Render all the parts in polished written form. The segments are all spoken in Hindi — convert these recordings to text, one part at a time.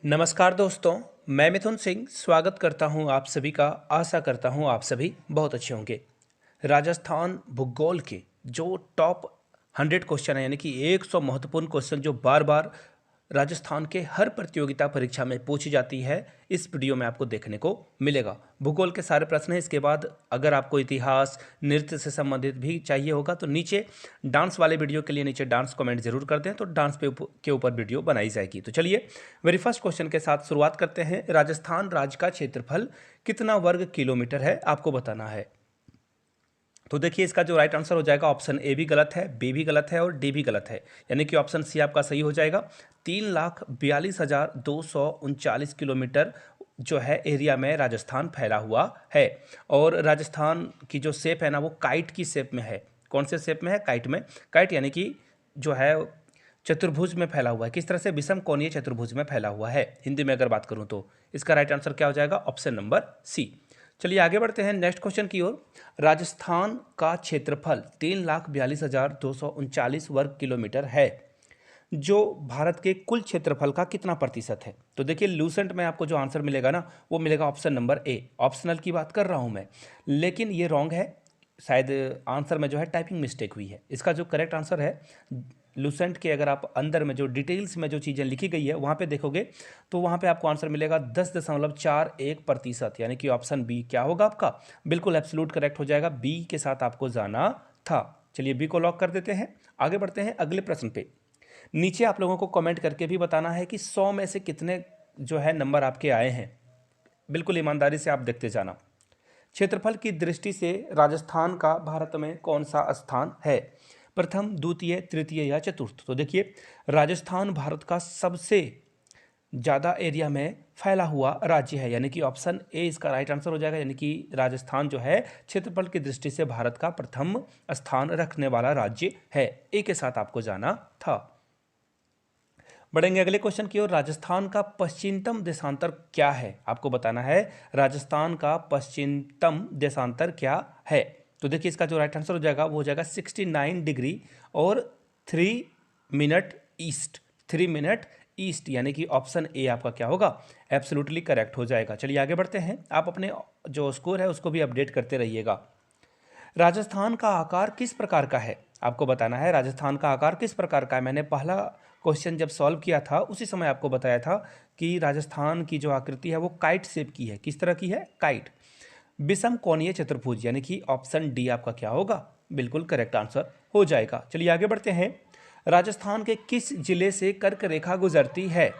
नमस्कार दोस्तों, मैं मिथुन सिंह स्वागत करता हूं आप सभी का। आशा करता हूं आप सभी बहुत अच्छे होंगे। राजस्थान भूगोल के जो टॉप 100 क्वेश्चन है, यानी कि 100 महत्वपूर्ण क्वेश्चन जो बार बार राजस्थान के हर प्रतियोगिता परीक्षा में पूछी जाती है, इस वीडियो में आपको देखने को मिलेगा। भूगोल के सारे प्रश्न हैं। इसके बाद अगर आपको इतिहास, नृत्य से संबंधित भी चाहिए होगा तो नीचे डांस वाले वीडियो के लिए नीचे डांस कमेंट जरूर कर दें, तो डांस के ऊपर वीडियो बनाई जाएगी। तो चलिए मेरी फर्स्ट क्वेश्चन के साथ शुरुआत करते हैं। राजस्थान राज्य का क्षेत्रफल कितना वर्ग किलोमीटर है, आपको बताना है। तो देखिए, इसका जो राइट आंसर हो जाएगा, ऑप्शन ए भी गलत है, बी भी गलत है और डी भी गलत है, यानी कि ऑप्शन सी आपका सही हो जाएगा। 3,42,239 किलोमीटर जो है एरिया में राजस्थान फैला हुआ है। और राजस्थान की जो शेप है ना, वो काइट की शेप में है। कौन से शेप में है? काइट में। काइट यानी कि जो है चतुर्भुज में फैला हुआ है। किस तरह से? विषम कोणीय चतुर्भुज में फैला हुआ है, हिंदी में अगर बात करूं तो। इसका राइट आंसर क्या हो जाएगा? Option number C. चलिए आगे बढ़ते हैं नेक्स्ट क्वेश्चन की ओर। राजस्थान का क्षेत्रफल 3,42,239 वर्ग किलोमीटर है, जो भारत के कुल क्षेत्रफल का कितना प्रतिशत है? तो देखिए, लूसेंट में आपको जो आंसर मिलेगा ना, वो मिलेगा ऑप्शन नंबर ए। ऑप्शनल की बात कर रहा हूं मैं, लेकिन ये रॉन्ग है। शायद आंसर में जो है टाइपिंग मिस्टेक हुई है। इसका जो करेक्ट आंसर है, लूसेंट के अगर आप अंदर में जो डिटेल्स में जो चीज़ें लिखी गई है वहाँ पे देखोगे तो वहाँ पे आपको आंसर मिलेगा 10.41%, यानी कि ऑप्शन बी क्या होगा आपका? बिल्कुल एब्सोल्यूट करेक्ट हो जाएगा। बी के साथ आपको जाना था। चलिए बी को लॉक कर देते हैं। आगे बढ़ते हैं अगले प्रश्न पे। नीचे आप लोगों को कमेंट करके भी बताना है कि 100 में से कितने जो है नंबर आपके आए हैं। बिल्कुल ईमानदारी से आप देखते जाना। क्षेत्रफल की दृष्टि से राजस्थान का भारत में कौन सा स्थान है? प्रथम, द्वितीय, तृतीय या चतुर्थ? तो देखिए, राजस्थान भारत का सबसे ज़्यादा एरिया में फैला हुआ राज्य है, यानी कि ऑप्शन ए इसका राइट आंसर हो जाएगा। यानी कि राजस्थान जो है क्षेत्रफल की दृष्टि से भारत का प्रथम स्थान रखने वाला राज्य है। ए के साथ आपको जाना था। बढ़ेंगे अगले क्वेश्चन की ओर। राजस्थान का पश्चिमतम देशांतर क्या है? आपको बताना है राजस्थान का पश्चिमतम देशांतर क्या है। तो देखिए, इसका जो राइट आंसर हो जाएगा वो हो जाएगा 69 डिग्री और 3 मिनट ईस्ट। 3 मिनट ईस्ट, यानी कि ऑप्शन ए आपका क्या होगा? एब्सोल्युटली करेक्ट हो जाएगा। चलिए आगे बढ़ते हैं। आप अपने जो स्कोर है उसको भी अपडेट करते रहिएगा। राजस्थान का आकार किस प्रकार का है? आपको बताना है राजस्थान का आकार किस प्रकार का है। मैंने पहला क्वेश्चन जब सॉल्व किया था उसी समय आपको बताया था कि राजस्थान की जो आकृति है वो काइट शेप की है। किस तरह की है? काइट। विषम कोणीय चतुर्भुज, यानी कि ऑप्शन डी आपका क्या होगा? बिल्कुल करेक्ट आंसर हो जाएगा। चलिए आगे बढ़ते हैं। राजस्थान के किस जिले से कर्क रेखा गुजरती है?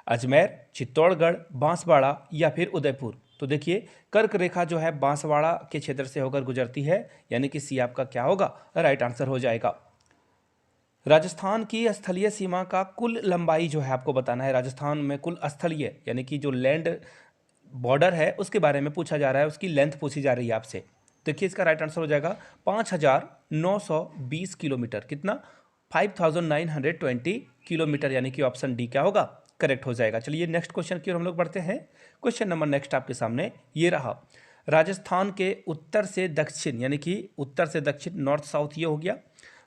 अजमेर, चित्तौड़गढ़, बांसवाड़ा या फिर उदयपुर? तो देखिए, कर्क रेखा जो है बांसवाड़ा के क्षेत्र से होकर गुजरती है, यानी कि सी आपका क्या होगा? राइट आंसर हो जाएगा। राजस्थान की स्थलीय सीमा का कुल लंबाई जो है आपको बताना है। राजस्थान में कुल स्थलीय यानी कि जो लैंड बॉर्डर है उसके बारे में पूछा जा रहा है, उसकी लेंथ पूछी जा रही है आपसे। देखिए, इसका राइट आंसर हो जाएगा 5,920 किलोमीटर। कितना? 5,920 किलोमीटर, यानी कि ऑप्शन डी क्या होगा? करेक्ट हो जाएगा। चलिए नेक्स्ट क्वेश्चन की ओर हम लोग बढ़ते हैं। क्वेश्चन नंबर नेक्स्ट आपके सामने ये रहा। राजस्थान के उत्तर से दक्षिण, यानी कि उत्तर से दक्षिण, नॉर्थ साउथ ये हो गया।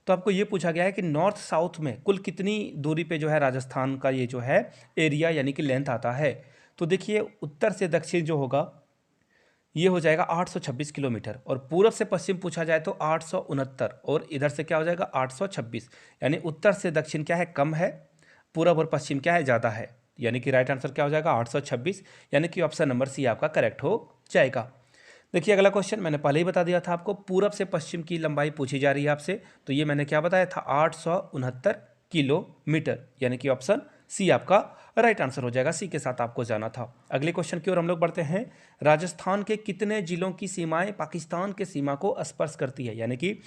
तो आपको ये पूछा गया है कि नॉर्थ साउथ में कुल कितनी दूरी पे जो है राजस्थान का ये जो है एरिया यानी कि लेंथ आता है। तो देखिए, उत्तर से दक्षिण जो होगा ये हो जाएगा 826 किलोमीटर, और पूरब से पश्चिम पूछा जाए तो 869, और इधर से क्या हो जाएगा? 826। यानी उत्तर से दक्षिण क्या है? कम है, पूरब और पश्चिम क्या है? ज़्यादा है। यानी कि राइट आंसर क्या हो जाएगा? 826, यानी कि ऑप्शन नंबर सी आपका करेक्ट हो जाएगा। देखिए अगला क्वेश्चन मैंने पहले ही बता दिया था आपको, पूरब से पश्चिम की लंबाई पूछी जा रही है आपसे। तो ये मैंने क्या बताया था? 869 किलोमीटर, यानी कि ऑप्शन सी आपका राइट आंसर हो जाएगा। सी के साथ आपको जाना था। अगले क्वेश्चन की ओर हम लोग बढ़ते हैं। राजस्थान के कितने जिलों की सीमाएं पाकिस्तान के सीमा को स्पर्श करती है? यानी कि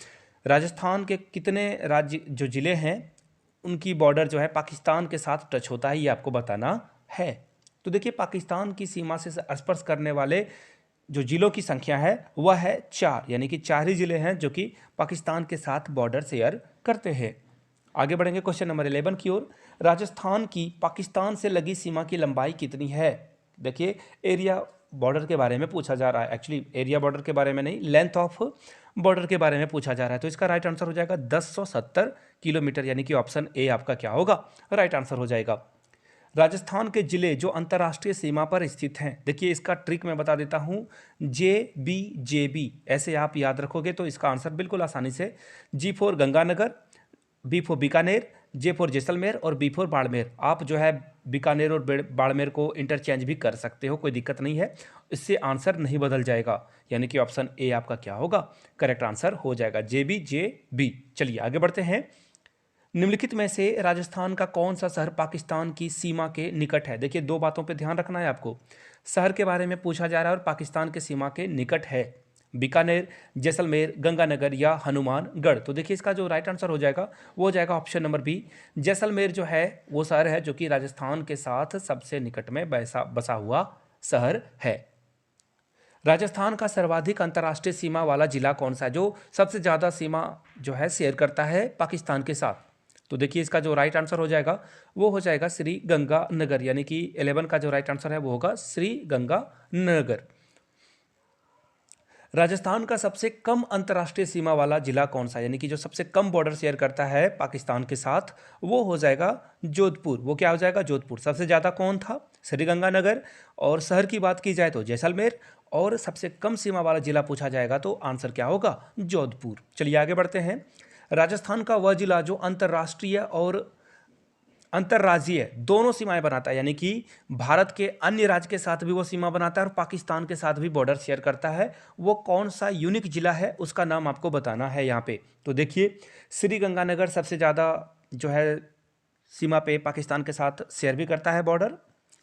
राजस्थान के कितने राज्य जो जिले हैं उनकी बॉर्डर जो है पाकिस्तान के साथ टच होता है, ये आपको बताना है। तो देखिए, पाकिस्तान की सीमा से स्पर्श करने वाले जो जिलों की संख्या है वह है 4, यानी कि 4 ही जिले हैं जो कि पाकिस्तान के साथ बॉर्डर शेयर करते हैं। आगे बढ़ेंगे क्वेश्चन नंबर 11 की ओर। राजस्थान की पाकिस्तान से लगी सीमा की लंबाई कितनी है? देखिए, एरिया बॉर्डर के बारे में पूछा जा रहा है। एक्चुअली एरिया बॉर्डर के बारे में नहीं, लेंथ ऑफ बॉर्डर के बारे में पूछा जा रहा है। तो इसका राइट आंसर हो जाएगा 1070 किलोमीटर, यानी कि ऑप्शन ए आपका क्या होगा? राइट आंसर हो जाएगा। राजस्थान के जिले जो अंतर्राष्ट्रीय सीमा पर स्थित हैं, देखिए इसका ट्रिक मैं बता देता हूँ, JB ऐसे आप याद रखोगे तो इसका आंसर बिल्कुल आसानी से G for Ganganagar, B for Bikaner, J for Jaisalmer और B फॉर बाड़मेर। आप जो है बीकानेर और बाड़मेर को इंटरचेंज भी कर सकते हो, कोई दिक्कत नहीं है, इससे आंसर नहीं बदल जाएगा, यानी कि ऑप्शन ए आपका क्या होगा, करेक्ट आंसर हो जाएगा JB। चलिए आगे बढ़ते हैं। निम्नलिखित में से राजस्थान का कौन सा शहर पाकिस्तान की सीमा के निकट है? देखिए दो बातों पे ध्यान रखना है आपको, शहर के बारे में पूछा जा रहा है और पाकिस्तान के सीमा के निकट है। बीकानेर, जैसलमेर, गंगानगर या हनुमानगढ़। तो देखिए इसका जो राइट आंसर हो जाएगा वो हो जाएगा ऑप्शन नंबर बी। जैसलमेर जो है वो शहर है जो कि राजस्थान के साथ सबसे निकट में बसा हुआ शहर है। राजस्थान का सर्वाधिक अंतर्राष्ट्रीय सीमा वाला जिला कौन सा है, जो सबसे ज़्यादा सीमा जो है शेयर करता है पाकिस्तान के साथ? तो देखिए इसका जो राइट आंसर हो जाएगा वो हो जाएगा श्री गंगानगर, यानी कि 11 का जो राइट आंसर है वो होगा श्री गंगानगर। राजस्थान का सबसे कम अंतर्राष्ट्रीय सीमा वाला जिला कौन सा है, यानी कि जो सबसे कम बॉर्डर शेयर करता है पाकिस्तान के साथ, वो हो जाएगा जोधपुर। वो क्या हो जाएगा, जोधपुर। सबसे ज़्यादा कौन था, श्रीगंगानगर, और शहर की बात की जाए तो जैसलमेर, और सबसे कम सीमा वाला जिला पूछा जाएगा तो आंसर क्या होगा, जोधपुर। चलिए आगे बढ़ते हैं। राजस्थान का वह जिला जो अंतर्राष्ट्रीय और अंतर्राज्यीय दोनों सीमाएं बनाता है, यानी कि भारत के अन्य राज्य के साथ भी वो सीमा बनाता है और पाकिस्तान के साथ भी बॉर्डर शेयर करता है, वो कौन सा यूनिक जिला है उसका नाम आपको बताना है यहाँ पे। तो देखिए श्रीगंगानगर सबसे ज़्यादा जो है सीमा पे पाकिस्तान के साथ शेयर भी करता है बॉर्डर,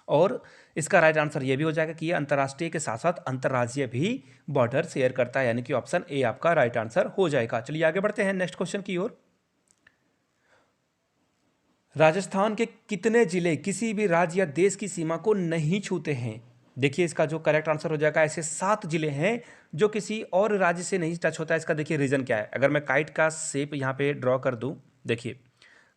और इसका राइट आंसर ये भी हो जाएगा कि ये अंतर्राष्ट्रीय के साथ साथ अंतर्राज्यीय भी बॉर्डर शेयर करता है, यानी कि ऑप्शन ए आपका राइट आंसर हो जाएगा। चलिए आगे बढ़ते हैं नेक्स्ट क्वेश्चन की ओर। राजस्थान के कितने जिले किसी भी राज्य या देश की सीमा को नहीं छूते हैं? देखिए इसका जो करेक्ट आंसर हो जाएगा, ऐसे 7 जिले हैं जो किसी और राज्य से नहीं टच होता है। इसका देखिए रीजन क्या है। अगर मैं काइट का शेप यहाँ पे ड्रॉ कर दूं, देखिए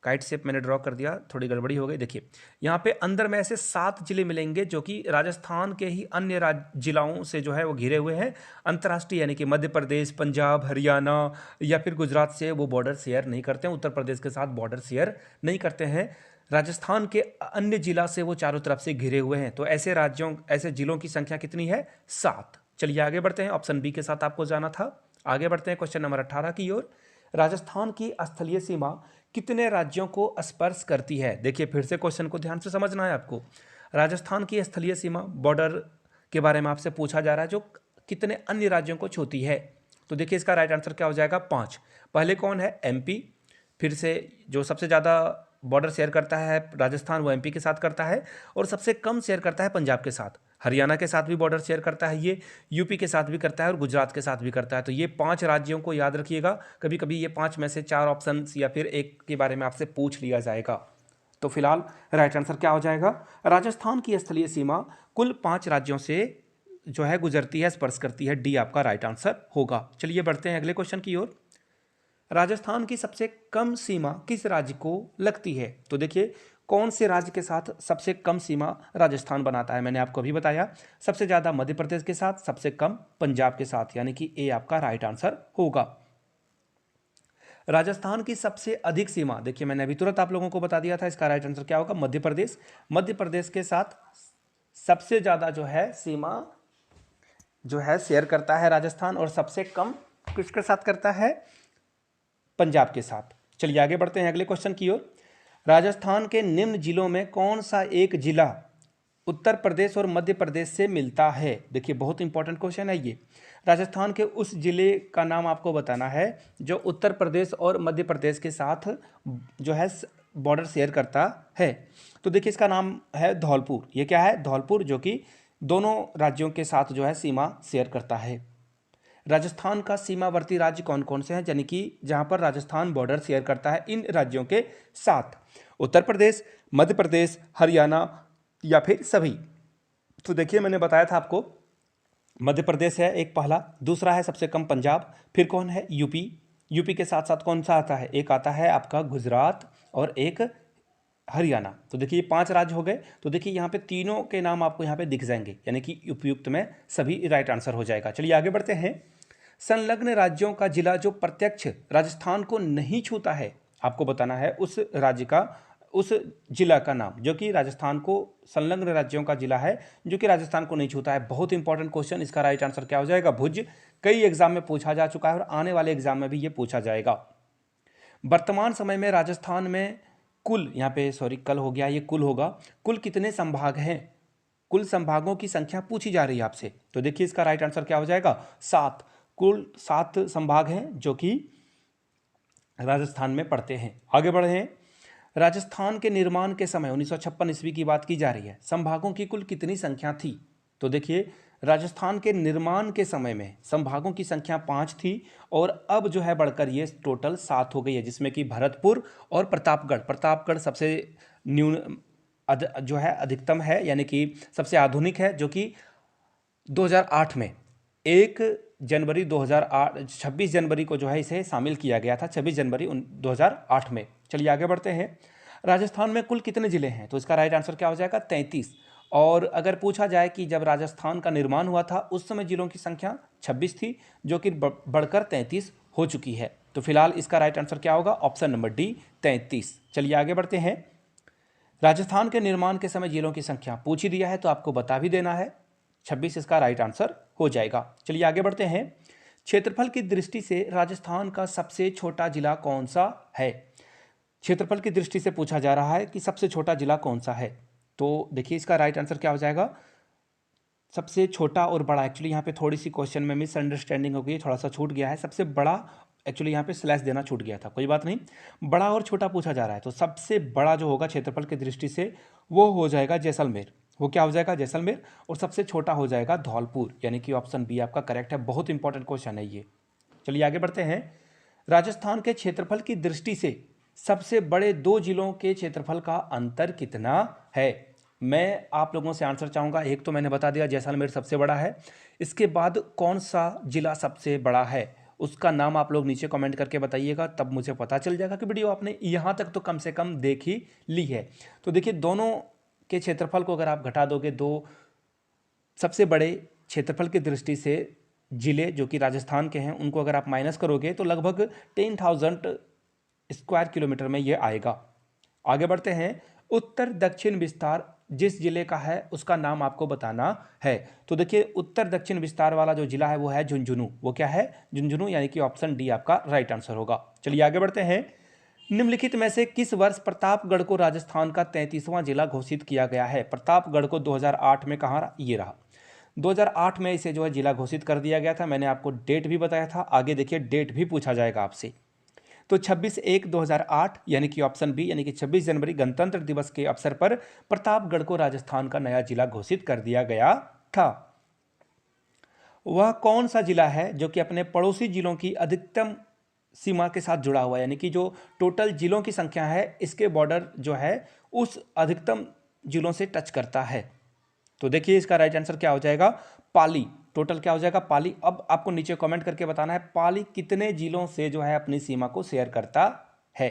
काइट शेप मैंने ड्रॉ कर दिया, थोड़ी गड़बड़ी हो गई। देखिए यहाँ पे अंदर में ऐसे 7 जिले मिलेंगे जो कि राजस्थान के ही अन्य जिलों से जो है वो घिरे हुए हैं अंतर्राष्ट्रीय, यानी कि मध्य प्रदेश, पंजाब, हरियाणा या फिर गुजरात से वो बॉर्डर शेयर नहीं करते हैं, उत्तर प्रदेश के साथ बॉर्डर शेयर नहीं करते हैं। राजस्थान के अन्य जिला से वो चारों तरफ से घिरे हुए हैं। तो ऐसे राज्यों, ऐसे जिलों की संख्या कितनी है, 7। चलिए आगे बढ़ते हैं, ऑप्शन बी के साथ आपको जाना था। आगे बढ़ते हैं क्वेश्चन नंबर 18 की ओर। राजस्थान की स्थलीय सीमा कितने राज्यों को स्पर्श करती है? देखिए फिर से क्वेश्चन को ध्यान से समझना है आपको। राजस्थान की स्थलीय सीमा बॉर्डर के बारे में आपसे पूछा जा रहा है जो कितने अन्य राज्यों को छूती है। तो देखिए इसका राइट आंसर क्या हो जाएगा, 5। पहले कौन है, MP। फिर से जो सबसे ज़्यादा बॉर्डर शेयर करता है राजस्थान वो MP के साथ करता है, और सबसे कम शेयर करता है पंजाब के साथ। हरियाणा के साथ भी बॉर्डर शेयर करता है ये, यूपी के साथ भी करता है और गुजरात के साथ भी करता है। तो ये 5 राज्यों को याद रखिएगा, कभी कभी ये 5 में से 4 ऑप्शन या फिर एक के बारे में आपसे पूछ लिया जाएगा। तो फिलहाल राइट आंसर क्या हो जाएगा, राजस्थान की स्थलीय सीमा कुल 5 राज्यों से जो है गुजरती है, स्पर्श करती है। डी आपका राइट आंसर होगा। चलिए बढ़ते हैं अगले क्वेश्चन की ओर। राजस्थान की सबसे कम सीमा किस राज्य को लगती है? तो देखिए कौन से राज्य के साथ सबसे कम सीमा राजस्थान बनाता है, मैंने आपको अभी बताया, सबसे ज़्यादा मध्य प्रदेश के साथ, सबसे कम पंजाब के साथ, यानी कि ए आपका राइट आंसर होगा। राजस्थान की सबसे अधिक सीमा, देखिए मैंने अभी तुरंत आप लोगों को बता दिया था, इसका राइट आंसर क्या होगा, मध्य प्रदेश। मध्य प्रदेश के साथ सबसे ज़्यादा जो है सीमा जो है शेयर करता है राजस्थान, और सबसे कम किसके साथ करता है, पंजाब के साथ। चलिए आगे बढ़ते हैं अगले क्वेश्चन की ओर। राजस्थान के निम्न जिलों में कौन सा एक जिला उत्तर प्रदेश और मध्य प्रदेश से मिलता है? देखिए बहुत इंपॉर्टेंट क्वेश्चन है ये। राजस्थान के उस जिले का नाम आपको बताना है जो उत्तर प्रदेश और मध्य प्रदेश के साथ जो है बॉर्डर शेयर करता है। तो देखिए इसका नाम है धौलपुर। ये क्या है, धौलपुर, जो कि दोनों राज्यों के साथ जो है सीमा शेयर करता है। राजस्थान का सीमावर्ती राज्य कौन कौन से हैं, यानी कि जहां पर राजस्थान बॉर्डर शेयर करता है इन राज्यों के साथ, उत्तर प्रदेश, मध्य प्रदेश, हरियाणा या फिर सभी? तो देखिए मैंने बताया था आपको, मध्य प्रदेश है एक पहला, दूसरा है सबसे कम पंजाब, फिर कौन है, यूपी। यूपी के साथ साथ कौन सा आता है, एक आता है आपका गुजरात और एक हरियाणा। तो देखिए ये 5 राज्य हो गए। तो देखिए यहाँ पे तीनों के नाम आपको यहाँ पे दिख जाएंगे, यानी कि उपयुक्त में सभी राइट आंसर हो जाएगा। चलिए आगे बढ़ते हैं। संलग्न राज्यों का जिला जो प्रत्यक्ष राजस्थान को नहीं छूता है, आपको बताना है उस राज्य का उस जिला का नाम जो कि राजस्थान को संलग्न राज्यों का जिला है, जो कि राजस्थान को नहीं छूता है। बहुत इंपॉर्टेंट क्वेश्चन, इसका राइट आंसर क्या हो जाएगा? भुज। कई एग्जाम में पूछा जा चुका है और आने वाले एग्जाम में भी ये पूछा जाएगा। वर्तमान समय में राजस्थान में कुल, यहाँ पे सॉरी कल हो गया, ये कुल होगा, कुल कितने संभाग हैं? कुल संभागों की संख्या पूछी जा रही है आपसे। तो देखिए इसका राइट आंसर क्या हो जाएगा? 7। कुल 7 संभाग हैं जो कि राजस्थान में पड़ते हैं। आगे बढ़े हैं। राजस्थान के निर्माण के समय 1956 ईस्वी की बात की जा रही है, संभागों की कुल कितनी संख्या थी? तो देखिए राजस्थान के निर्माण के समय में संभागों की संख्या 5 थी और अब जो है बढ़कर ये टोटल 7 हो गई है, जिसमें कि भरतपुर और प्रतापगढ़ सबसे न्यून जो है अधिकतम है, यानी कि सबसे आधुनिक है, जो कि 2008 में 1 जनवरी 2008 26 जनवरी को जो है इसे शामिल किया गया था, 26 जनवरी 2008 में। चलिए आगे बढ़ते हैं। राजस्थान में कुल कितने जिले हैं? तो इसका राइट आंसर क्या हो जाएगा? 33। और अगर पूछा जाए कि जब राजस्थान का निर्माण हुआ था उस समय जिलों की संख्या 26 थी, जो कि बढ़कर 33 हो चुकी है। तो फिलहाल इसका राइट आंसर क्या होगा? Option number D, 33। चलिए आगे बढ़ते हैं। राजस्थान के निर्माण के समय जिलों की संख्या पूछ ही दिया है तो आपको बता भी देना है, 26 इसका राइट आंसर हो जाएगा। चलिए आगे बढ़ते हैं। क्षेत्रफल की दृष्टि से राजस्थान का सबसे छोटा जिला कौन सा है? क्षेत्रफल की दृष्टि से पूछा जा रहा है कि सबसे छोटा जिला कौन सा है। तो देखिए इसका राइट आंसर क्या हो जाएगा? सबसे छोटा और बड़ा, एक्चुअली यहाँ पे थोड़ी सी क्वेश्चन में मिसअंडरस्टैंडिंग हो गई, थोड़ा सा छूट गया है। सबसे बड़ा, एक्चुअली यहाँ पे स्लैश देना छूट गया था, कोई बात नहीं। बड़ा और छोटा पूछा जा रहा है, तो सबसे बड़ा जो होगा क्षेत्रफल की दृष्टि से वो हो जाएगा जैसलमेर। वो क्या हो जाएगा? जैसलमेर। और सबसे छोटा हो जाएगा धौलपुर, यानी कि ऑप्शन बी आपका करेक्ट है। बहुत इंपॉर्टेंट क्वेश्चन है ये। चलिए आगे बढ़ते हैं। राजस्थान के क्षेत्रफल की दृष्टि से सबसे बड़े 2 जिलों के क्षेत्रफल का अंतर कितना है? मैं आप लोगों से आंसर चाहूँगा। एक तो मैंने बता दिया जैसलमेर सबसे बड़ा है, इसके बाद कौन सा जिला सबसे बड़ा है उसका नाम आप लोग नीचे कमेंट करके बताइएगा, तब मुझे पता चल जाएगा कि वीडियो आपने यहाँ तक तो कम से कम देख ही ली है। तो देखिए दोनों के क्षेत्रफल को अगर आप घटा दोगे, दो सबसे बड़े क्षेत्रफल की दृष्टि से जिले जो कि राजस्थान के हैं उनको अगर आप माइनस करोगे तो लगभग 10,000 स्क्वायर किलोमीटर में ये आएगा। आगे बढ़ते हैं। उत्तर दक्षिण विस्तार जिस जिले का है उसका नाम आपको बताना है। तो देखिए उत्तर दक्षिण विस्तार वाला जो जिला है वो है झुंझुनू। वो क्या है? झुंझुनू, यानी कि ऑप्शन डी आपका राइट आंसर होगा। चलिए आगे बढ़ते हैं। निम्नलिखित में से किस वर्ष प्रतापगढ़ को राजस्थान का 33वां जिला घोषित किया गया है? प्रतापगढ़ को 2008 में कहाँ? ये रहा 2008 में इसे जो है जिला घोषित कर दिया गया था। मैंने आपको डेट भी बताया था, आगे देखिए डेट भी पूछा जाएगा आपसे। तो 26/1/2008 यानी कि ऑप्शन बी, यानी कि 26 जनवरी गणतंत्र दिवस के अवसर पर प्रतापगढ़ को राजस्थान का नया जिला घोषित कर दिया गया था। वह कौन सा जिला है जो कि अपने पड़ोसी जिलों की अधिकतम सीमा के साथ जुड़ा हुआ है, यानी कि जो टोटल जिलों की संख्या है इसके बॉर्डर जो है उस अधिकतम जिलों से टच करता है? तो देखिए इसका राइट आंसर क्या हो जाएगा? पाली। टोटल क्या हो जाएगा? पाली। अब आपको नीचे कमेंट करके बताना है पाली कितने जिलों से जो है अपनी सीमा को शेयर करता है।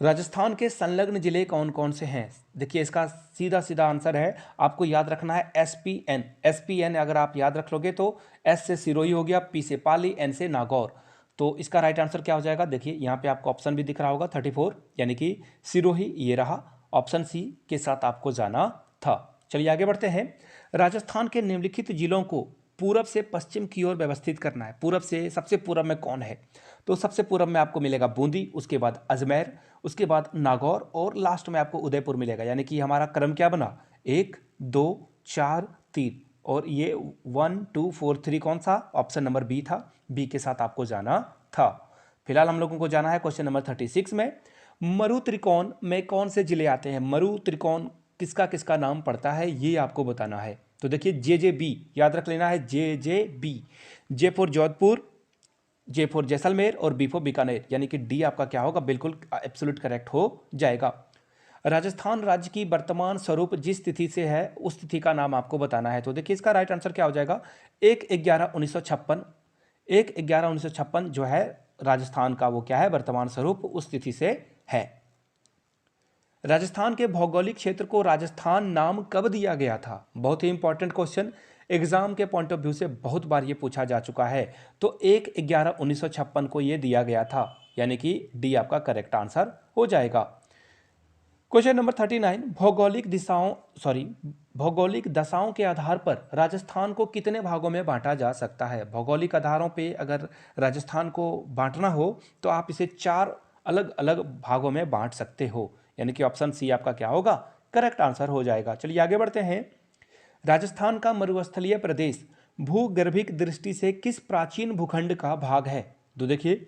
राजस्थान के संलग्न जिले कौन कौन से हैं? देखिए इसका सीधा सीधा आंसर है, आपको याद रखना है SPN। SPN अगर आप याद रख लोगे तो S से सिरोही हो गया, P से पाली, N से नागौर। तो इसका राइट आंसर क्या हो जाएगा? देखिए यहाँ पे आपको ऑप्शन भी दिख रहा होगा 34, यानी कि सिरोही ये रहा। ऑप्शन सी के साथ आपको जाना था। चलिए आगे बढ़ते हैं। राजस्थान के निम्नलिखित जिलों को पूरब से पश्चिम की ओर व्यवस्थित करना है। पूरब से सबसे पूरब में कौन है? तो सबसे पूरब में आपको मिलेगा बूंदी, उसके बाद अजमेर, उसके बाद नागौर और लास्ट में आपको उदयपुर मिलेगा। यानी कि हमारा क्रम क्या बना? 1 2 4 3 और ये 1 2 4 3 कौन सा? ऑप्शन नंबर बी था। बी के साथ आपको जाना था। फिलहाल हम लोगों को जाना है क्वेश्चन नंबर 36 में। मरु त्रिकोण में कौन से जिले आते हैं? मरु त्रिकोण किसका किसका नाम पड़ता है ये आपको बताना है। तो देखिए JJB याद रख लेना है, JJB। J for Jodhpur, J for Jaisalmer और बी फॉर बीकानेर, यानी कि डी आपका क्या होगा? बिल्कुल एब्सोल्यूट करेक्ट हो जाएगा। राजस्थान राज्य की वर्तमान स्वरूप जिस तिथि से है उस तिथि का नाम आपको बताना है। तो देखिए इसका राइट आंसर क्या हो जाएगा? 1/11/1956। 1/11/1956 जो है राजस्थान का वो क्या है? वर्तमान स्वरूप उस तिथि से है। राजस्थान के भौगोलिक क्षेत्र को राजस्थान नाम कब दिया गया था? बहुत ही इंपॉर्टेंट क्वेश्चन, एग्जाम के पॉइंट ऑफ व्यू से बहुत बार ये पूछा जा चुका है। तो 1/11/1956 को ये दिया गया था, यानी कि डी आपका करेक्ट आंसर हो जाएगा। क्वेश्चन नंबर 39, भौगोलिक दशाओं के आधार पर राजस्थान को कितने भागों में बांटा जा सकता है। भौगोलिक आधारों पे अगर राजस्थान को बांटना हो तो आप इसे 4 अलग अलग भागों में बांट सकते हो, यानी कि ऑप्शन सी आपका क्या होगा, करेक्ट आंसर हो जाएगा। चलिए आगे बढ़ते हैं। राजस्थान का मरुस्थलीय प्रदेश भूगर्भिक दृष्टि से किस प्राचीन भूखंड का भाग है। तो देखिए,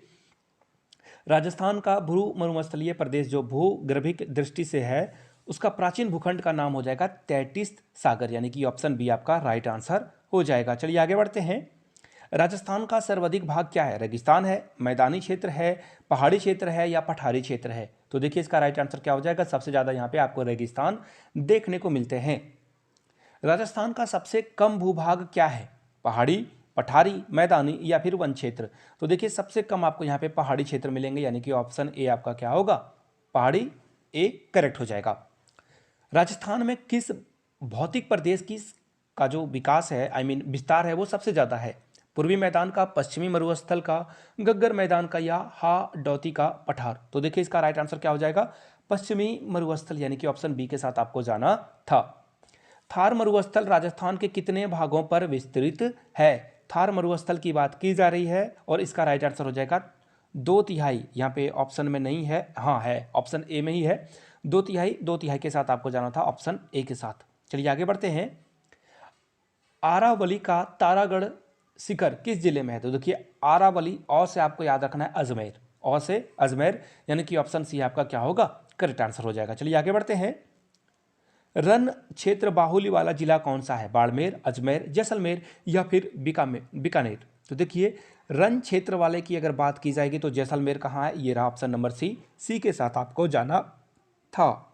राजस्थान का भू मरुस्थलीय प्रदेश जो भूगर्भिक दृष्टि से है उसका प्राचीन भूखंड का नाम हो जाएगा तैतीस सागर, यानी कि ऑप्शन बी आपका राइट आंसर हो जाएगा। चलिए आगे बढ़ते हैं। राजस्थान का सर्वाधिक भाग क्या है, रेगिस्तान है, मैदानी क्षेत्र है, पहाड़ी क्षेत्र है या पठारी क्षेत्र है। तो देखिए इसका राइट आंसर क्या हो जाएगा, सबसे ज़्यादा यहाँ पे आपको रेगिस्तान देखने को मिलते हैं। राजस्थान का सबसे कम भूभाग क्या है, पहाड़ी, पठारी, मैदानी या फिर वन क्षेत्र। तो देखिए सबसे कम आपको यहाँ पे पहाड़ी क्षेत्र मिलेंगे, यानी कि ऑप्शन ए आपका क्या होगा, पहाड़ी ए करेक्ट हो जाएगा। राजस्थान में किस भौतिक प्रदेश का जो विकास है विस्तार है वो सबसे ज़्यादा है, पूर्वी मैदान का, पश्चिमी मरुस्थल का, गग्गर मैदान का या हाडौती का पठार। तो देखिए इसका राइट आंसर क्या हो जाएगा, पश्चिमी मरुस्थल, यानी कि ऑप्शन बी के साथ आपको जाना था। थार मरुस्थल राजस्थान के कितने भागों पर विस्तृत है। थार मरुस्थल की बात की जा रही है और इसका राइट आंसर हो जाएगा 2/3। यहाँ पे ऑप्शन में नहीं है, हाँ है, ऑप्शन ए में ही है, 2/3 के साथ आपको जाना था ऑप्शन ए के साथ। चलिए आगे बढ़ते हैं। आरावली का तारागढ़ शिखर किस जिले में है। तो देखिए आरावली और से आपको याद रखना है अजमेर, और से अजमेर, यानी कि ऑप्शन सी आपका क्या होगा, करेक्ट आंसर हो जाएगा। चलिए आगे बढ़ते हैं। रन क्षेत्र बाहुल्य वाला जिला कौन सा है, बाड़मेर, अजमेर, जैसलमेर या फिर बीकानेर। तो देखिए रन क्षेत्र वाले की अगर बात की जाएगी तो जैसलमेर कहाँ है, ये रहा ऑप्शन नंबर सी के साथ आपको जाना था।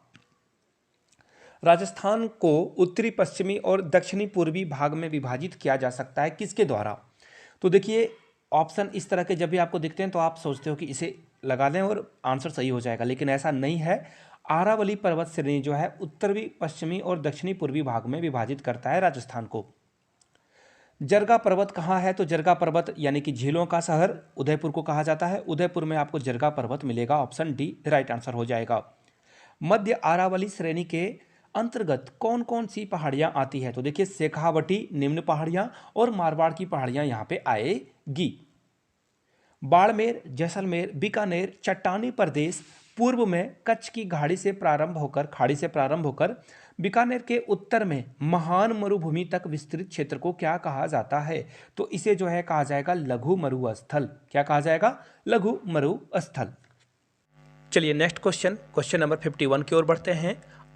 राजस्थान को उत्तरी, पश्चिमी और दक्षिणी पूर्वी भाग में विभाजित किया जा सकता है किसके द्वारा। तो देखिए ऑप्शन इस तरह के जब भी आपको दिखते हैं तो आप सोचते हो कि इसे लगा दें और आंसर सही हो जाएगा, लेकिन ऐसा नहीं है। आरावली पर्वत श्रेणी जो है उत्तरी, पश्चिमी और दक्षिणी पूर्वी भाग में विभाजित करता है राजस्थान को। जरगा पर्वत कहाँ है, तो जरगा पर्वत यानी कि झीलों का शहर उदयपुर को कहा जाता है, उदयपुर में आपको जरगा पर्वत मिलेगा, ऑप्शन डी राइट आंसर हो जाएगा। मध्य अरावली श्रेणी के अंतर्गत कौन कौन सी पहाड़ियां आती है। तो देखिए शेखावटी निम्न पहाड़ियां और मारवाड़ की पहाड़ियां यहां पे आएगी। बाड़मेर, जैसलमेर, बीकानेर चट्टानी प्रदेश पूर्व में कच्छ की खाड़ी से प्रारंभ होकर बीकानेर के उत्तर में महान मरुभूमि तक विस्तृत क्षेत्र को क्या कहा जाता है। तो इसे जो है कहा जाएगा लघु मरुस्थल। क्या कहा जाएगा, लघु मरुस्थल। चलिए नेक्स्ट क्वेश्चन नंबर 51 की ओर बढ़ते हैं।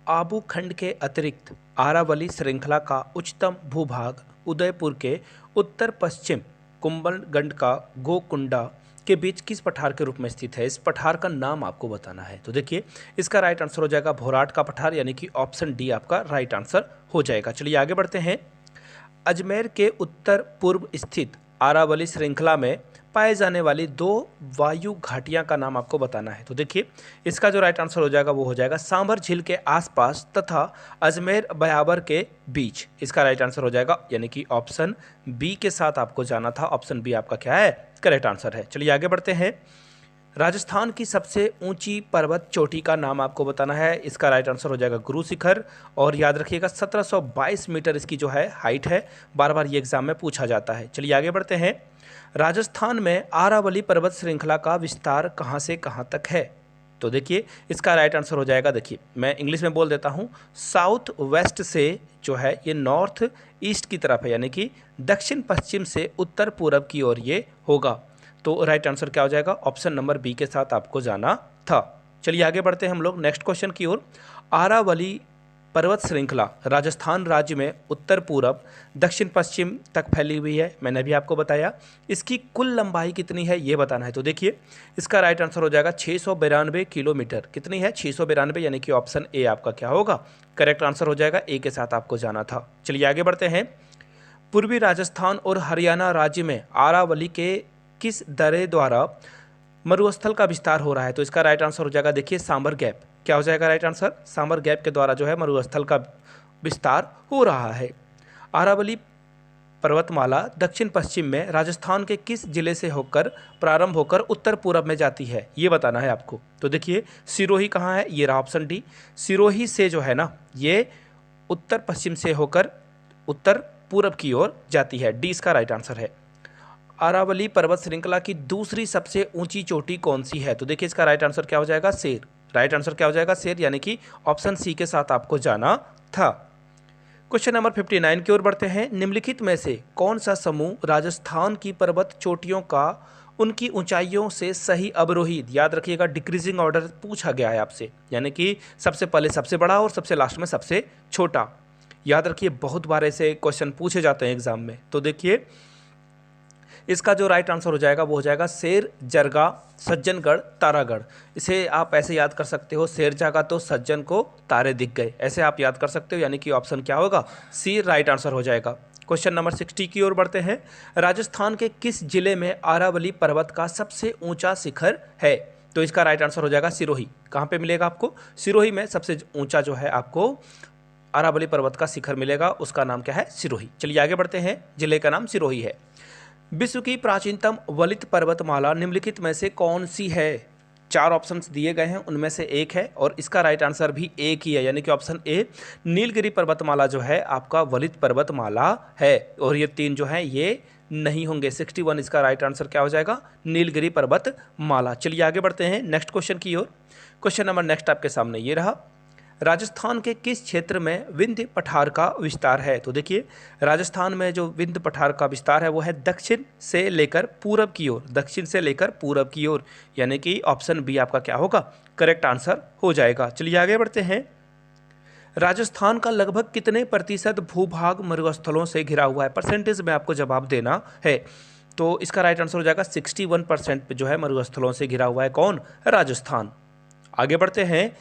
आबू खंड के अतिरिक्त आरावली श्रृंखला का उच्चतम भूभाग उदयपुर के उत्तर पश्चिम कुंभलगढ़ का गोकुंडा के बीच किस पठार के रूप में स्थित है। इस पठार का नाम आपको बताना है। तो देखिए इसका राइट आंसर हो जाएगा भोराट का पठार, यानी कि ऑप्शन डी आपका राइट आंसर हो जाएगा। चलिए आगे बढ़ते हैं। अजमेर के उत्तर पूर्व स्थित आरावली श्रृंखला में पाए जाने वाली 2 वायु घाटियां का नाम आपको बताना है। तो देखिए इसका जो राइट आंसर हो जाएगा वो हो जाएगा सांभर झील के आसपास तथा अजमेर बयाबर के बीच। इसका राइट आंसर हो जाएगा, यानी कि ऑप्शन बी के साथ आपको जाना था, ऑप्शन बी आपका क्या है, करेक्ट आंसर है। चलिए आगे बढ़ते हैं। राजस्थान की सबसे ऊंची पर्वत चोटी का नाम आपको बताना है। इसका राइट आंसर हो जाएगा गुरु शिखर, और याद रखिएगा 1722 मीटर इसकी जो है हाइट है। बार बार ये एग्जाम में पूछा जाता है। चलिए आगे बढ़ते हैं। राजस्थान में आरावली पर्वत श्रृंखला का विस्तार कहाँ से कहाँ तक है। तो देखिए इसका राइट आंसर हो जाएगा, देखिए मैं इंग्लिश में बोल देता हूँ, साउथ वेस्ट से जो है ये नॉर्थ ईस्ट की तरफ है, यानी कि दक्षिण पश्चिम से उत्तर पूर्व की ओर ये होगा। तो राइट आंसर क्या हो जाएगा, ऑप्शन नंबर बी के साथ आपको जाना था। चलिए आगे बढ़ते हैं हम लोग नेक्स्ट क्वेश्चन की ओर। आरावली पर्वत श्रृंखला राजस्थान राज्य में उत्तर पूर्व दक्षिण पश्चिम तक फैली हुई है, मैंने भी आपको बताया। इसकी कुल लंबाई कितनी है ये बताना है। तो देखिए इसका राइट आंसर हो जाएगा 692 किलोमीटर। कितनी है, 692, यानी कि ऑप्शन ए आपका क्या होगा, करेक्ट आंसर हो जाएगा, ए के साथ आपको जाना था। चलिए आगे बढ़ते हैं। पूर्वी राजस्थान और हरियाणा राज्य में आरावली के किस दर्रे द्वारा मरुस्थल का विस्तार हो रहा है। तो इसका राइट आंसर हो जाएगा, देखिए सांबर गैप। क्या हो जाएगा राइट आंसर, सांबर गैप के द्वारा जो है मरुस्थल का विस्तार हो रहा है। आरावली पर्वतमाला दक्षिण पश्चिम में राजस्थान के किस जिले से होकर प्रारंभ होकर उत्तर पूर्व में जाती है, ये बताना है आपको। तो देखिए सिरोही कहाँ है, ये रहा ऑप्शन डी। सिरोही से जो है ना ये उत्तर पश्चिम से होकर उत्तर पूर्व की ओर जाती है, डी इसका राइट आंसर है। अरावली पर्वत श्रृंखला की दूसरी सबसे ऊंची चोटी कौन सी है? तो देखिए इसका राइट आंसर क्या हो जाएगा, शेर। राइट आंसर क्या हो जाएगा, शेर, यानी कि ऑप्शन सी के साथ आपको जाना था। क्वेश्चन नंबर 59 की ओर बढ़ते हैं। निम्नलिखित में से कौन सा समूह राजस्थान की पर्वत चोटियों का उनकी ऊंचाइयों से सही अवरोही, याद रखिएगा डिक्रीजिंग ऑर्डर पूछा गया है आपसे, यानी कि सबसे पहले सबसे बड़ा और सबसे लास्ट में सबसे छोटा। याद रखिए बहुत बार ऐसे क्वेश्चन पूछे जाते हैं एग्जाम में। तो देखिए इसका जो राइट आंसर हो जाएगा वो हो जाएगा शेर, जरगा, सज्जनगढ़, तारागढ़। इसे आप ऐसे याद कर सकते हो, शेर जागा तो सज्जन को तारे दिख गए, ऐसे आप याद कर सकते हो, यानी कि ऑप्शन क्या होगा, सी राइट आंसर हो जाएगा। क्वेश्चन नंबर 60 की ओर बढ़ते हैं। राजस्थान के किस जिले में अरावली पर्वत का सबसे ऊंचा शिखर है? तो इसका राइट आंसर हो जाएगा सिरोही। कहाँ पे मिलेगा आपको? सिरोही में सबसे ऊंचा जो है आपको अरावली पर्वत का शिखर मिलेगा, उसका नाम क्या है, सिरोही। चलिए आगे बढ़ते हैं, जिले का नाम सिरोही है। विश्व की प्राचीनतम वलित पर्वतमाला निम्नलिखित में से कौन सी है? 4 ऑप्शंस दिए गए हैं, उनमें से एक है और इसका राइट आंसर भी एक ही है, यानी कि ऑप्शन ए नीलगिरी पर्वतमाला जो है आपका वलित पर्वतमाला है, और ये 3 जो है ये नहीं होंगे। 61 इसका राइट आंसर क्या हो जाएगा, नीलगिरी पर्वतमाला। चलिए आगे बढ़ते हैं नेक्स्ट क्वेश्चन की ओर। क्वेश्चन नंबर नेक्स्ट आपके सामने ये रहा। राजस्थान के किस क्षेत्र में विंध्य पठार का विस्तार है? तो देखिए राजस्थान में जो विंध्य पठार का विस्तार है वो है दक्षिण से लेकर पूरब की ओर, दक्षिण से लेकर पूरब की ओर, यानी कि ऑप्शन बी आपका क्या होगा, करेक्ट आंसर हो जाएगा। चलिए आगे बढ़ते हैं। राजस्थान का लगभग कितने प्रतिशत भूभाग मरुस्थलों से घिरा हुआ है? परसेंटेज में आपको जवाब देना है। तो इसका राइट आंसर हो जाएगा 61% जो है मरुस्थलों से घिरा हुआ है, कौन, राजस्थान। आगे बढ़ते हैं।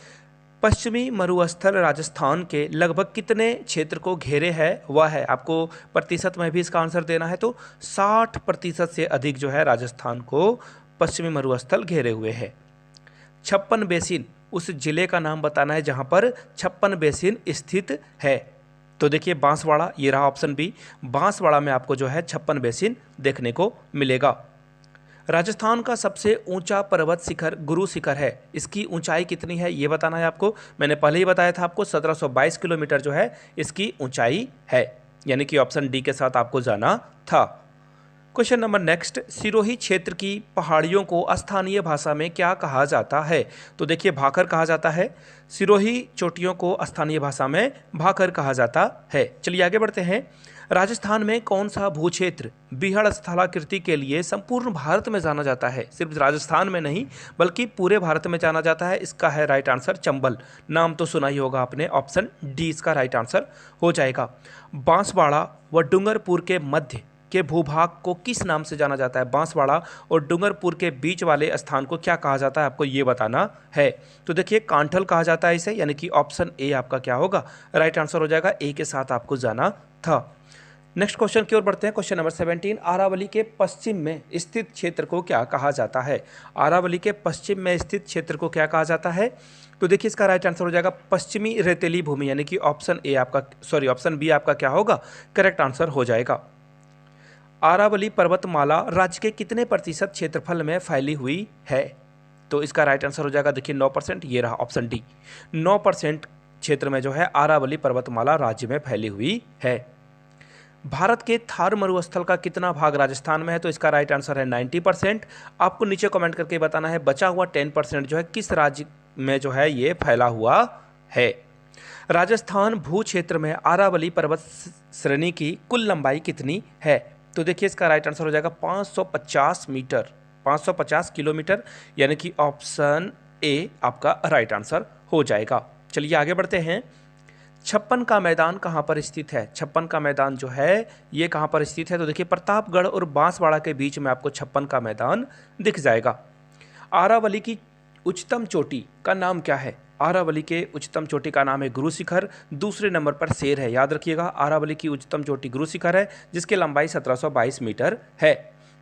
पश्चिमी मरुस्थल राजस्थान के लगभग कितने क्षेत्र को घेरे है वह है? आपको प्रतिशत में भी इसका आंसर देना है। तो 60% से अधिक जो है राजस्थान को पश्चिमी मरुस्थल घेरे हुए है। 56 बेसिन उस जिले का नाम बताना है जहां पर 56 बेसिन स्थित है। तो देखिए बांसवाड़ा, ये रहा ऑप्शन बी, बांसवाड़ा में आपको जो है 56 बेसिन देखने को मिलेगा। राजस्थान का सबसे ऊंचा पर्वत शिखर गुरु शिखर है, इसकी ऊंचाई कितनी है ये बताना है आपको। मैंने पहले ही बताया था आपको 1722 किलोमीटर जो है इसकी ऊंचाई है, यानी कि ऑप्शन डी के साथ आपको जाना था। Question number next. सिरोही क्षेत्र की पहाड़ियों को स्थानीय भाषा में क्या कहा जाता है? तो देखिए भाखर कहा जाता है। सिरोही चोटियों को स्थानीय भाषा में भाखर कहा जाता है। चलिए आगे बढ़ते हैं। राजस्थान में कौन सा भूक्षेत्र बीहड़ स्थलाकृति के लिए संपूर्ण भारत में जाना जाता है? सिर्फ राजस्थान में नहीं बल्कि पूरे भारत में जाना जाता है। इसका है राइट आंसर चंबल। नाम तो सुना ही होगा आपने, ऑप्शन डी इसका राइट आंसर हो जाएगा। बांसवाड़ा व डूंगरपुर के मध्य के भूभाग को किस नाम से जाना जाता है? बांसवाड़ा और डूंगरपुर के बीच वाले स्थान को क्या कहा जाता है, आपको ये बताना है। तो देखिए कांठल कहा जाता है इसे, यानी कि ऑप्शन ए आपका क्या होगा, राइट आंसर हो जाएगा। ए के साथ आपको जाना था। नेक्स्ट क्वेश्चन की ओर बढ़ते हैं। Question number 17। अरावली के पश्चिम में स्थित क्षेत्र को क्या कहा जाता है? अरावली के पश्चिम में स्थित क्षेत्र को क्या कहा जाता है? तो देखिए इसका राइट आंसर हो जाएगा पश्चिमी रेतीली भूमि, यानी कि ऑप्शन ए आपका, सॉरी ऑप्शन बी आपका क्या होगा, करेक्ट आंसर हो जाएगा। अरावली पर्वतमाला राज्य के कितने प्रतिशत क्षेत्रफल में फैली हुई है? तो इसका राइट आंसर हो जाएगा देखिए 9%, ये रहा ऑप्शन डी। 9% क्षेत्र में जो है अरावली पर्वतमाला राज्य में फैली हुई है। भारत के थार मरुस्थल का कितना भाग राजस्थान में है? तो इसका राइट आंसर है 90%। आपको नीचे कमेंट करके बताना है बचा हुआ 10% जो है किस राज्य में जो है ये फैला हुआ है। राजस्थान भू क्षेत्र में अरावली पर्वत श्रेणी की कुल लंबाई कितनी है? तो देखिए इसका राइट आंसर हो जाएगा 550 मीटर, 550 किलोमीटर, यानी कि ऑप्शन ए आपका राइट आंसर हो जाएगा। चलिए आगे बढ़ते हैं। 56 का मैदान कहाँ पर स्थित है? 56 का मैदान जो है ये कहाँ पर स्थित है? तो देखिए प्रतापगढ़ और बांसवाड़ा के बीच में आपको 56 का मैदान दिख जाएगा। अरावली की उच्चतम चोटी का नाम क्या है? अरावली के उच्चतम चोटी का नाम है गुरु शिखर, दूसरे नंबर पर शेर है। याद रखिएगा अरावली की उच्चतम चोटी गुरु शिखर है जिसकी लंबाई 1722 मीटर है।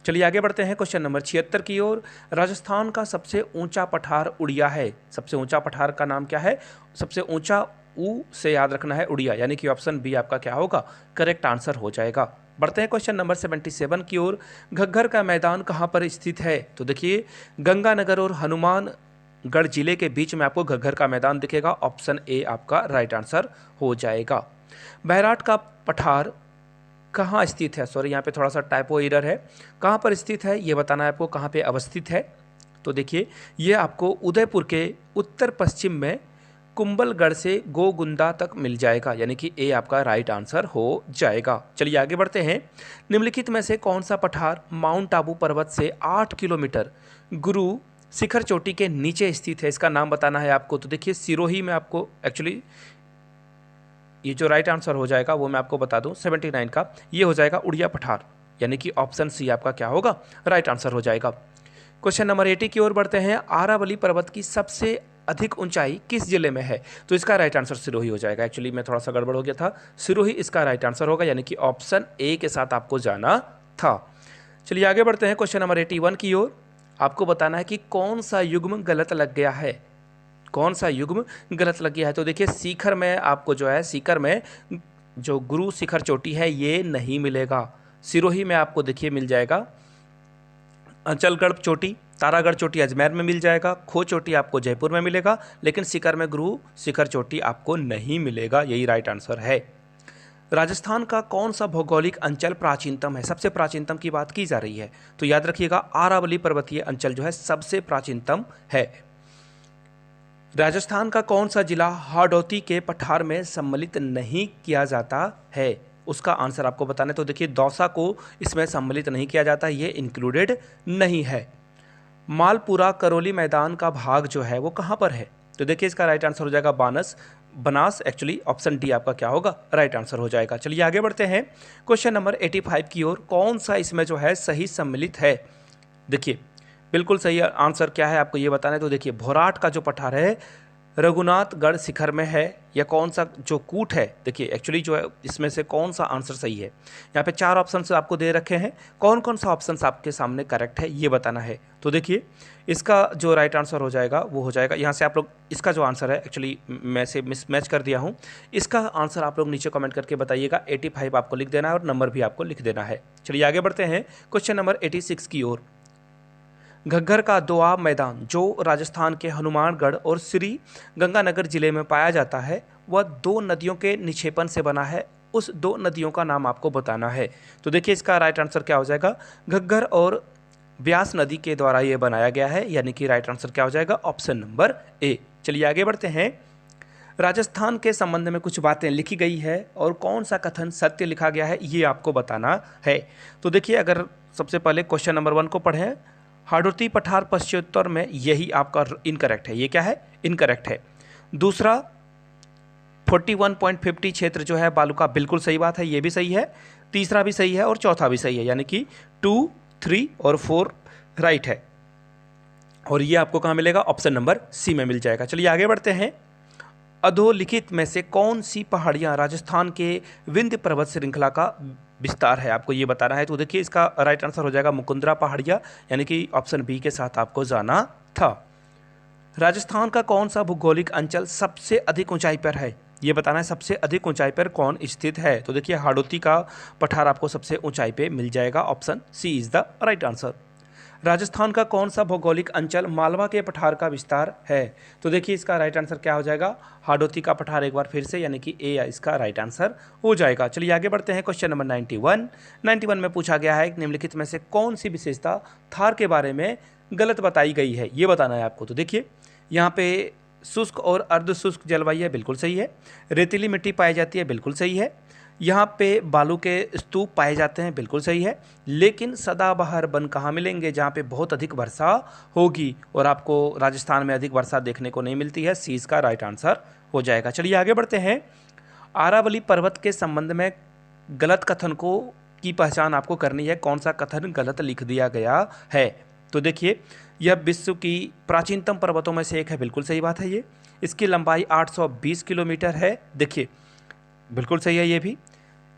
चलिए आगे बढ़ते हैं क्वेश्चन नंबर 76 की ओर। राजस्थान का सबसे ऊंचा पठार उड़िया है। सबसे ऊंचा पठार का नाम क्या है? सबसे ऊंचा ऊ से याद रखना है उड़िया, यानी कि ऑप्शन बी आपका क्या होगा, करेक्ट आंसर हो जाएगा। बढ़ते हैं क्वेश्चन नंबर 77 की ओर। घग्गर का मैदान कहाँ पर स्थित है? तो देखिए गंगानगर और हनुमानगढ़ जिले के बीच में आपको घग्गर का मैदान दिखेगा, ऑप्शन ए आपका राइट आंसर हो जाएगा। बैराट का पठार कहाँ स्थित है? सॉरी यहाँ पे थोड़ा सा टाइपो एरर है, कहाँ पर स्थित है ये बताना है आपको, कहाँ पे अवस्थित है। तो देखिए ये आपको उदयपुर के उत्तर पश्चिम में कुंभलगढ़ से गोगुंदा तक मिल जाएगा, यानी कि ए आपका राइट आंसर हो जाएगा। चलिए आगे बढ़ते हैं। निम्नलिखित में से कौन सा पठार माउंट आबू पर्वत से 8 किलोमीटर गुरु शिखर चोटी के नीचे स्थित है? इसका नाम बताना है आपको। तो देखिए सिरोही में आपको एक्चुअली ये जो राइट आंसर हो जाएगा वो मैं आपको बता दूं 79 का, ये हो जाएगा उड़िया पठार, यानी कि ऑप्शन सी आपका क्या होगा, राइट आंसर हो जाएगा। क्वेश्चन नंबर 80 की ओर बढ़ते हैं। आरावली पर्वत की सबसे अधिक ऊंचाई किस जिले में है? तो इसका राइट आंसर सिरोही हो जाएगा। एक्चुअली मैं थोड़ा सा गड़बड़ हो गया था, सिरोही इसका राइट आंसर होगा, यानी कि ऑप्शन ए के साथ आपको जाना था। चलिए आगे बढ़ते हैं क्वेश्चन नंबर 81 की ओर। आपको बताना है कि कौन सा युग्म गलत लग गया है, कौन सा युग्म गलत लग गया है। तो देखिए सीकर में आपको जो है, सीकर में जो गुरु शिखर चोटी है ये नहीं मिलेगा। सिरोही में आपको देखिए मिल जाएगा अंचलगढ़ चोटी, तारागढ़ चोटी अजमेर में मिल जाएगा, खो चोटी आपको जयपुर में मिलेगा, लेकिन सीकर में गुरु शिखर चोटी आपको नहीं मिलेगा, यही राइट आंसर है। राजस्थान का कौन सा भौगोलिक अंचल प्राचीनतम है? सबसे प्राचीनतम की बात की जा रही है, तो याद रखिएगा आरावली पर्वतीय अंचल जो है सबसे प्राचीनतम है। राजस्थान का कौन सा जिला हाड़ौती के पठार में सम्मिलित नहीं किया जाता है? उसका आंसर आपको बताना है। तो देखिए दौसा को इसमें सम्मिलित नहीं किया जाता, ये इंक्लूडेड नहीं है। मालपुरा करौली मैदान का भाग जो है वो कहाँ पर है? तो देखिए इसका राइट आंसर हो जाएगा बनास, एक्चुअली ऑप्शन डी आपका क्या होगा, राइट आंसर हो जाएगा। चलिए आगे बढ़ते हैं क्वेश्चन नंबर 85 की ओर। कौन सा इसमें जो है सही सम्मिलित है? देखिए बिल्कुल सही आंसर क्या है आपको ये बताना है। तो देखिए भोराट का जो पठार है रघुनाथगढ़ शिखर में है, या कौन सा जो कूट है, देखिए एक्चुअली जो है इसमें से कौन सा आंसर सही है। यहाँ पे 4 ऑप्शंस आपको दे रखे हैं, कौन कौन सा ऑप्शंस आपके सामने करेक्ट है ये बताना है। तो देखिए इसका जो राइट आंसर हो जाएगा वो हो जाएगा, यहाँ से आप लोग इसका जो आंसर है एक्चुअली मैं से मिसमैच कर दिया हूँ, इसका आंसर आप लोग नीचे कमेंट करके बताइएगा। 85 आपको लिख देना है और नंबर भी आपको लिख देना है। चलिए आगे बढ़ते हैं क्वेश्चन नंबर 86 की ओर। घग्गर का दोआब मैदान जो राजस्थान के हनुमानगढ़ और श्री गंगानगर जिले में पाया जाता है वह 2 नदियों के निक्षेपण से बना है, उस 2 नदियों का नाम आपको बताना है। तो देखिए इसका राइट आंसर क्या हो जाएगा, घग्गर और ब्यास नदी के द्वारा ये बनाया गया है, यानी कि राइट आंसर क्या हो जाएगा, ऑप्शन नंबर ए। चलिए आगे बढ़ते हैं। राजस्थान के संबंध में कुछ बातें लिखी गई है और कौन सा कथन सत्य लिखा गया है ये आपको बताना है। तो देखिए अगर सबसे पहले क्वेश्चन नंबर 1 को पढ़ें, हाड़ौती पठार पश्चिमोत्तर में, यही आपका इनकरेक्ट है, ये क्या है, इनकरेक्ट है। दूसरा 41.50 क्षेत्र जो है बालू का, बिल्कुल सही बात है, ये भी सही है। तीसरा भी सही है और चौथा भी सही है, यानी कि 2, 3 और 4 राइट है, और ये आपको कहाँ मिलेगा, ऑप्शन नंबर सी में मिल जाएगा। चलिए आगे बढ़ते हैं। अधोलिखित में से कौन सी पहाड़ियाँ राजस्थान के विंध्य पर्वत श्रृंखला का विस्तार है, आपको ये बताना है। तो देखिए इसका राइट आंसर हो जाएगा मुकुंदरा पहाड़ियाँ, यानी कि ऑप्शन बी के साथ आपको जाना था। राजस्थान का कौन सा भौगोलिक अंचल सबसे अधिक ऊंचाई पर है, ये बताना है, सबसे अधिक ऊंचाई पर कौन स्थित है। तो देखिए हाड़ौती का पठार आपको सबसे ऊंचाई पे मिल जाएगा, option C is the right answer. Rajasthan का कौन सा भौगोलिक अंचल मालवा के पठार का विस्तार है। तो देखिए इसका राइट आंसर क्या हो जाएगा, हाड़ौती का पठार, एक बार फिर से, यानी कि ए इसका राइट आंसर हो जाएगा। चलिए आगे बढ़ते हैं क्वेश्चन नंबर 91 में पूछा गया है निम्नलिखित में से कौन सी विशेषता थार के बारे में गलत बताई गई है, ये बताना है आपको। तो देखिए यहाँ पे शुष्क और अर्ध शुष्क जलवायु है, बिल्कुल सही है। रेतीली मिट्टी पाई जाती है, बिल्कुल सही है। यहाँ पे बालू के स्तूप पाए जाते हैं, बिल्कुल सही है। लेकिन सदाबहार वन कहाँ मिलेंगे, जहाँ पे बहुत अधिक वर्षा होगी, और आपको राजस्थान में अधिक वर्षा देखने को नहीं मिलती है, सी इसका राइट आंसर हो जाएगा। चलिए आगे बढ़ते हैं। आरावली पर्वत के संबंध में गलत कथन को की पहचान आपको करनी है, कौन सा कथन गलत लिख दिया गया है। तो देखिए यह विश्व की प्राचीनतम पर्वतों में से एक है, बिल्कुल सही बात है ये। इसकी लंबाई 820 किलोमीटर है, देखिए बिल्कुल सही है ये भी।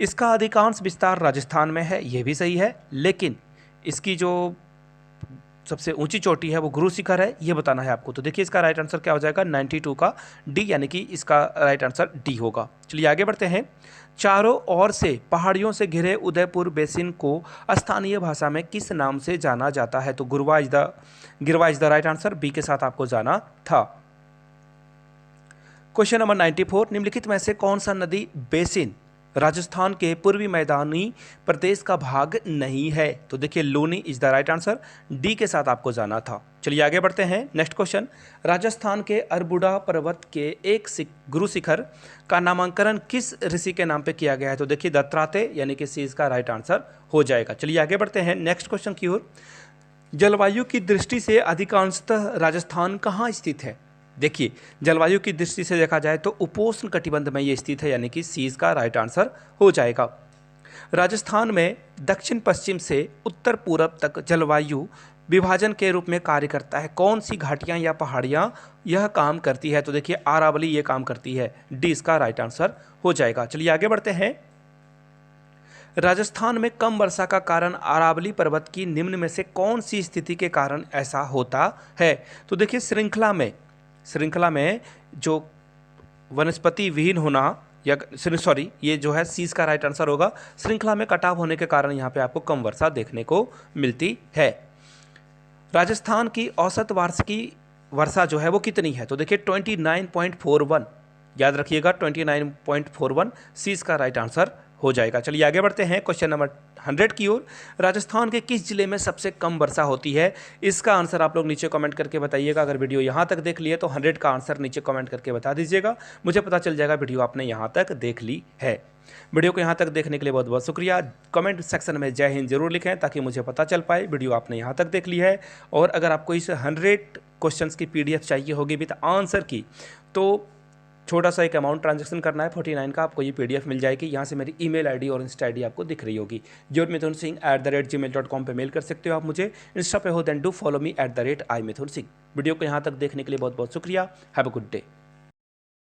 इसका अधिकांश विस्तार राजस्थान में है, ये भी सही है। लेकिन इसकी जो सबसे ऊंची चोटी है वो गुरु शिखर है, ये बताना है आपको। तो देखिए इसका राइट आंसर क्या हो जाएगा, 92 का डी, यानी कि इसका राइट आंसर डी होगा। चलिए आगे बढ़ते हैं। चारों ओर से पहाड़ियों से घिरे उदयपुर बेसिन को स्थानीय भाषा में किस नाम से जाना जाता है? तो Girwa is the right answer, B के साथ आपको जाना था। क्वेश्चन नंबर 94, निम्नलिखित में से कौन सा नदी बेसिन राजस्थान के पूर्वी मैदानी प्रदेश का भाग नहीं है? तो देखिए Luni is the right answer, D के साथ आपको जाना था। चलिए आगे बढ़ते हैं। नेक्स्ट क्वेश्चन, राजस्थान के अरबुड़ा पर्वत के एक गुरु शिखर का नामांकन किस ऋषि के नाम पे किया गया है? तो देखिए दत्तात्रेय, यानी कि सी इसका राइट आंसर हो जाएगा। चलिए आगे बढ़ते हैं नेक्स्ट क्वेश्चन की ओर। जलवायु की दृष्टि से अधिकांशतः राजस्थान कहाँ स्थित है? देखिए जलवायु की दृष्टि से देखा जाए तो उपोष्ण कटिबंध में ये स्थित है, यानी कि सी इसका राइट आंसर हो जाएगा। राजस्थान में दक्षिण पश्चिम से उत्तर पूर्व तक जलवायु विभाजन के रूप में कार्य करता है। कौन सी घाटियां या पहाड़ियां यह काम करती है? तो देखिए अरावली ये काम करती है, डी इसका राइट आंसर हो जाएगा। चलिए आगे बढ़ते हैं। राजस्थान में कम वर्षा का कारण अरावली पर्वत की निम्न में से कौन सी स्थिति के कारण ऐसा होता है? तो देखिए श्रृंखला में जो वनस्पति विहीन होना, या सॉरी ये जो है सी का राइट आंसर होगा। श्रृंखला में कटाव होने के कारण यहाँ पे आपको कम वर्षा देखने को मिलती है। राजस्थान की औसत वार्षिकी वर्षा जो है वो कितनी है? तो देखिए 29.41, याद रखिएगा 29.41, सी का राइट आंसर हो जाएगा। चलिए आगे बढ़ते हैं क्वेश्चन नंबर 100 की ओर। राजस्थान के किस जिले में सबसे कम वर्षा होती है? इसका आंसर आप लोग नीचे कमेंट करके बताइएगा। अगर वीडियो यहाँ तक देख लिए तो 100 का आंसर नीचे कमेंट करके बता दीजिएगा, मुझे पता चल जाएगा वीडियो आपने यहाँ तक देख ली है। वीडियो को यहाँ तक देखने के लिए बहुत बहुत शुक्रिया। कमेंट सेक्शन में जय हिंद जरूर लिखें ताकि मुझे पता चल पाए वीडियो आपने यहाँ तक देख ली है। और अगर आपको इस 100 क्वेश्चंस की PDF चाहिए होगी विद आंसर की, तो छोटा सा एक अमाउंट ट्रांजैक्शन करना है 49 का, आपको ये PDF मिल जाएगी। यहाँ से मेरी ईमेल आईडी और इंस्टा आईडी आपको दिख रही होगी। jyourmithunsingh@gmail.com पे मेल कर सकते हो आप मुझे। इंस्टा पे हो then do follow me @iMithunSingh। Video को यहाँ तक देखने के लिए बहुत बहुत शुक्रिया। Have a good day.